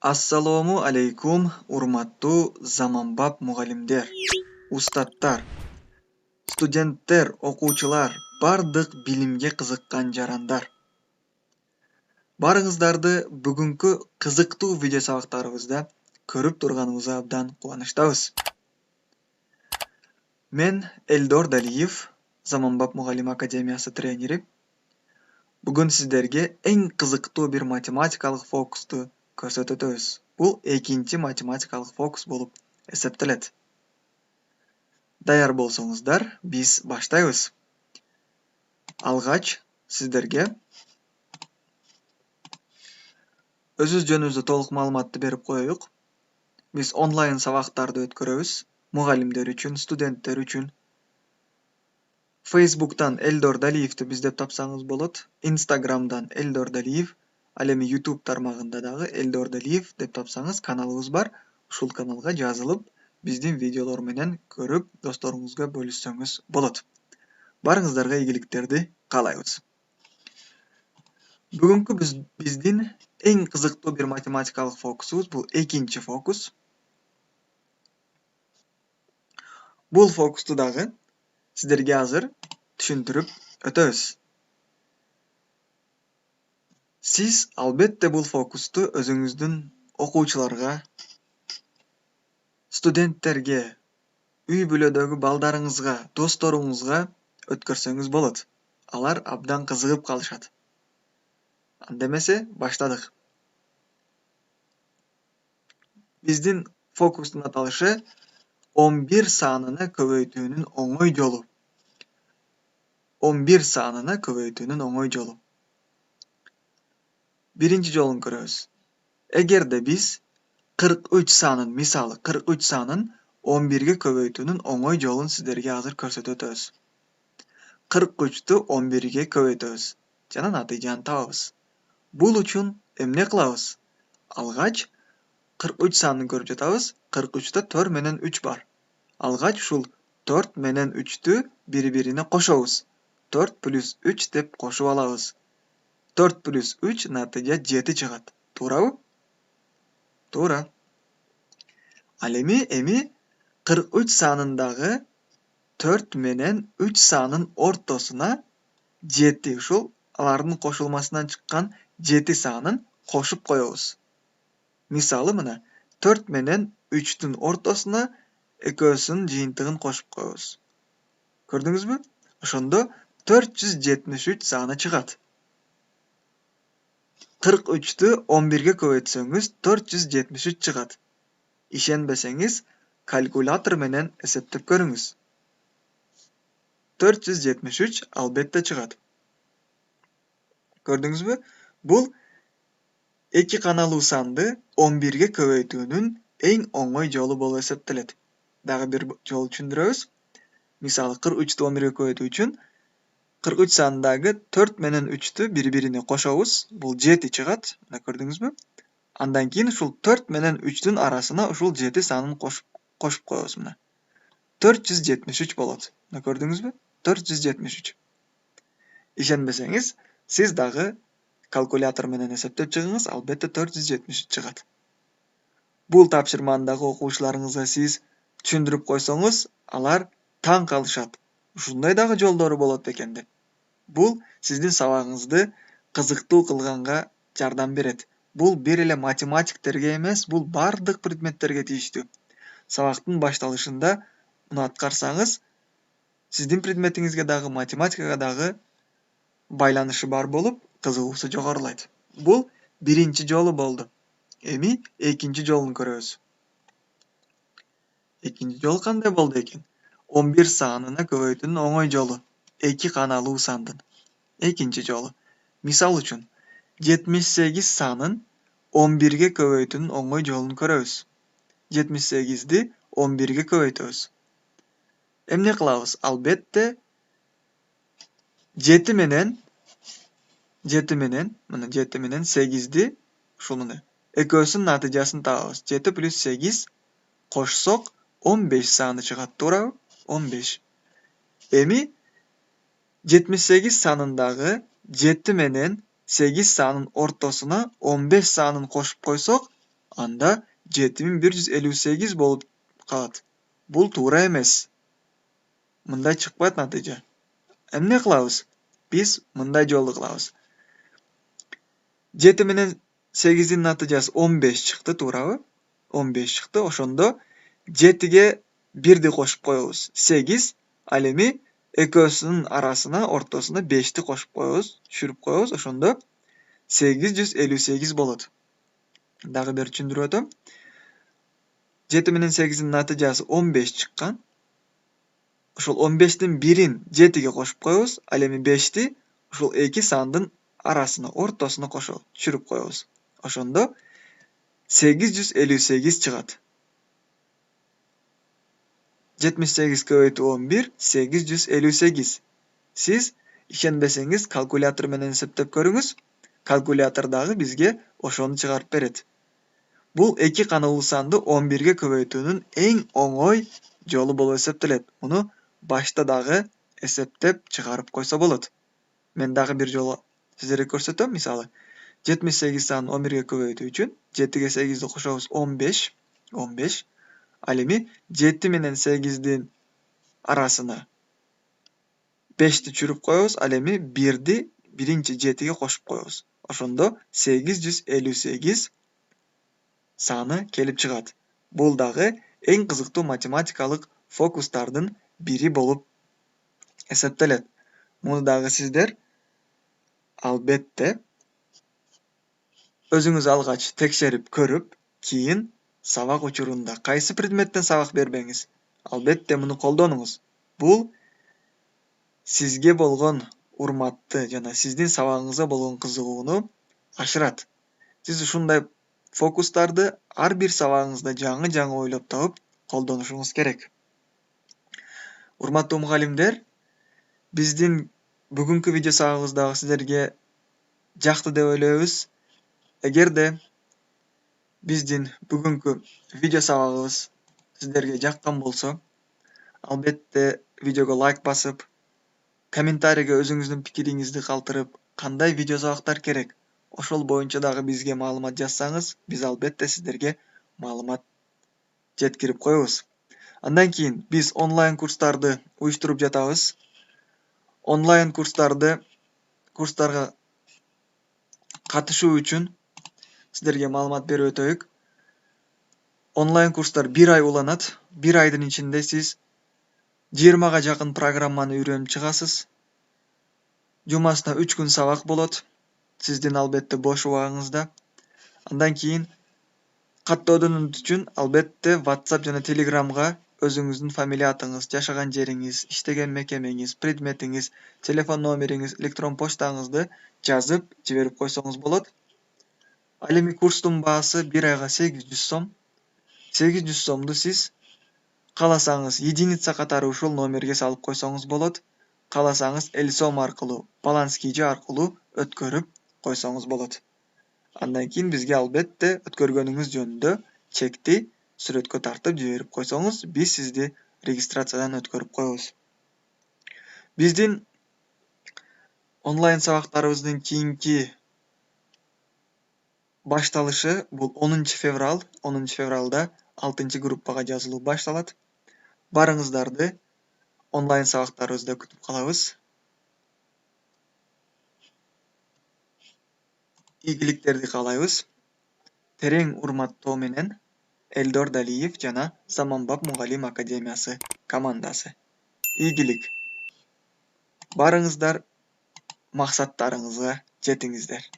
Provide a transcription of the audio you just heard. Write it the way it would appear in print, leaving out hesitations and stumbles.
Assalomu alaykum, urmattu zamanbap mugallimler, ustadlar, studentler, окуучулар, бардык билимге кызыккан жарандар. Барыңыздарды бүгүнкү кызыктуу видео сабактарыбызда көрүп турганыбызга абдан кубанычтабыз. Мен Элдор Далиев, Заманбап мугалим академиясы тренери. Бүгүн сиздерге эң кызыктуу бир математикалык фокусту көрсөтөбүз. Бул экинчи математикалык фокус болуп эсептелет. Даяр болсоңуздар, биз баштайбыз. Алгач сиздерге өзүбүз жөнүбүздө толук маалыматты берип коеюк. Биз онлайн сабактарды өткөрөбүз. Мугалимдер үчүн, студенттер үчүн. Facebook'tan Элдор Далиевди биздеп тапсаңыз болот. Instagram'dan Элдор Далиев, ал эми YouTube тармагында дагы Элдор Далиев деп тапсаңыз каналыбыз бар. Ушул каналга жазылып, биздин видеолор менен көрүп, досторуңузга бөлүшсөңүз болот. Барыңыздарга ийгиликтерди каалайбыз. Бүгүнкү биздин эң кызыктуу бир математикалык фокусубуз бул экинчи фокус. Бул фокусту дагы сиздерге азыр түшүндүрүп өтөбүз. Сиз албетте бул фокусту өзүңүздүн окуучуларга, студенттерге, үй бүлөдөгү балдарыңызга, досторуңузга өткөрсөңүз болот. Алар абдан кызыгып калышат. Анда эмесе баштадык. Биздин фокустун аталышы 11 санына көбөйтүүнүн оңой жолу. 11 санына көбөйтүүнүн оңой жолу. Биринчи жолун көрөбүз. Эгерде биз 43 санын, мисалы 43 санын 11ге көбөйтүүнүн оңой жолун сиздерге азыр көрсөтүп өтөбүз. 43ту 11ге көбөйтөбүз жана натыйжаны табабыз. Бул үчүн эмне кылабыз? Алгач 43 санын көрүп жатабыз. 43та 4 менен 3 бар. Алгач ушул 4 менен 3тү бири-бирине кошобуз. 4 плюс 3 деп кошуп алабыз. 4 плюс 3 натыйжа 7 чыгат. Туурабы? Туура. Ал эми 43 санындагы 4 менен 3 санын ортосуна 7, ушул алардын кошулмасынан чыккан 7 санын кошуп коебуз. Мисалы мына 4 менен 3түн ортосуна экөөсүнүн жыйынтыгын кошуп коебуз. Көрдүңүзбү? Ошондо 473 саны чыгат. 43тү 11ге көбөйтсөңүз 473 чыгат. Ишенбесеңиз, калькулятор менен эсептеп көрүңүз. 473 албетте чыгат. Көрдүңүзбү? Бул эки каналуу санды 11ге көбөйтүүнүн эң оңой жолу болуп эсептелет. Дагы бир жол түшүндүрөбүз. Мисалы 43ту 11ге көбөйтүү үчүн 43 санындагы 4 менен 3тү бири-бирине кошобуз. Бул 7 чыгат. Мына көрдүңүзбү? Андан кийин ушул 4 менен 3түн арасына ушул 7 санын кошуп коебуз мына. 473 болот. Мына көрдүңүзбү? 473. Ишенбесеңиз, сиз дагы калькулятор менен эсептеп чыгыңыз, албетте 473 чыгат. Бул тапшырманы дагы окуучуларыңызга сиз түшүндүрүп койсоңуз, алар таң калышат. Ушундай дагы жолдору болот экен деп. Бул сиздин сабагыңызды кызыктуу кылганга жардам берет. Бул бир эле математиктерге эмес, бул бардык предметтерге тийиштүү. Сабактын башталышында муну аткарсаңыз, сиздин предметиңизге дагы, математикага дагы байланышы бар болуп, кызыгуусу жогорулайт. Бул биринчи жолу болду. Эми экинчи жолун көрөбүз. Экинчи жол кандай болду экен? 11 санына көбөйтүүнүн оңой жолу. Эки каналуу сандын. Экинчи жолу. Мисал үчүн 78 санын 11ге көбөйтүүнүн оңой жолун көрөбүз. 78ди 11ге көбөйтөбүз. Эмне кылабыз? Албетте 7 менен 8ди ушуну экөөсүнүн натыйжасын табабыз. 7 плюс 8 кошсок 15 саны чыгат, туурабы? 15. Эми 78 санындагы 7 менен 8 санын ортосуна 15 санын кошуп койсок, анда 7158 болуп калат. Бул туура эмес. Мындай чыкпайт натыйжа. Эмне кылабыз? Биз мындай жолду кылабыз. 7 менен 8'in натыйжасы 15 чыкты, туурабы? 15 чыкты. Ошондо 7ге 1'ди кошуп коебуз. 8. Ал эми экөөсүнүн арасына, ортосуна 5'ти кошуп коебуз, түшүрүп коебуз. Ошондо 858 болот. Дагы бир түшүндүрүп өтөм. 7 менен 8'in натыйжасы 15 чыккан. Ошол 15'тин 1'ин 7ге кошуп коебуз. Ал эми 5'ти ушул эки сандын арасына, ортосуна кошобуз, түшүрүп коебуз. Ошондо 858 чыгат. 78 көбөйтүү 11, 858. Сиз ишенбесеңиз калкулятор менен эсептеп көрүңүз. Калкулятор дагы бизге ошону чыгарып берет. Бул эки каналуу санды 11ге көбөйтүүнүн эң оңой жолу болуп эсептелет. Муну башта дагы эсептеп чыгарып койсо болот. Мен дагы бир жолу сиздерге көрсөтөм. Мисалы, 78 санын 11ге көбөйтүү үчүн 7ге 8'ди кошобуз 15. 15. Ал эми 7 менен 8'дин арасына 5'ти түшүрүп коебуз. Ал эми 1'ди биринчи 7ге кошуп коебуз. Ошондо 858 саны келип чыгат. Бул дагы эң кызыктуу математикалык фокустардын бири болуп эсептелет. Муну дагы сиздер албетте өзүңүз алгач текшерип көрүп, кийин сабак учурунда кайсы предметтен сабак бербеңиз, албетте муну колдонуңуз. Бул сизге болгон урматты жана сиздин сабагыңызга болгон кызыгууну ашырат. Сиз ушундай фокустарды ар бир сабагыңызда жаңы ойлоп табып колдонушуңуз керек. Урматтуу мугалимдер, биздин бүгүнкү видео сабагыбыз дагы сиздерге жакты деп ойлойбуз. Эгерде биздин бүгүнкү видео сабагыбыз сиздерге жаккан болсо, албетте видеого лайк басып, комментарийге өзүңүздүн пикириңизди калтырып, кандай видео сабактар керек, ошол боюнча дагы бизге маалымат жазсаңыз, биз албетте сиздерге маалымат жеткирип коебуз. Андан кийин биз онлайн курстарды уюштуруп жатабыз. Онлайн курстарга катышуу үчүн сиздерге маалымат берип өтөйүк. Онлайн курстар 1 ай уланат. 1 айдын ичинде сиз 20га жакын программаны үйрөнүп чыгасыз. Жумасына 3 күн сабак болот. Сиздин албетте бош убагыңызда. Андан кийин каттоодон үчүн албетте WhatsApp жана Telegramга өзүңүздүн фамилия атыңыз, жашаган жериңиз, иштеген мекемеңиз, предметиңиз, телефон номериңиз, электрон почтаңызды жазып жиберип койсоңуз болот. Ал эми курстун баасы 1 айга 800 сом. 800 сомду сиз кааласаңыз единица катары ушул номерге салып койсоңуз болот. Кааласаңыз Элсом аркылуу, баланс KG аркылуу өткөрүп койсоңуз болот. Андан кийин бизге албетте өткөргөнүңүз жөнүндө чекти сүрөткө тартып жиберип койсоңуз, биз сизди регистрациядан өткөрүп коебуз. Биздин онлайн сабактарыбыздын кийинки башталышы бул 10 февраль. 10 февралда 6 группага жазылуу башталат. Барыңыздарды онлайн сабактарыбызда күтүп калабыз. Ийгиликтерди каалайбыз. Терең урматтоо менен Элдор Далиев жана Заманбап Мугалим Академиясы командасы. Ийгилик. Барыңыздар, максаттарыңызга жетиңиздер.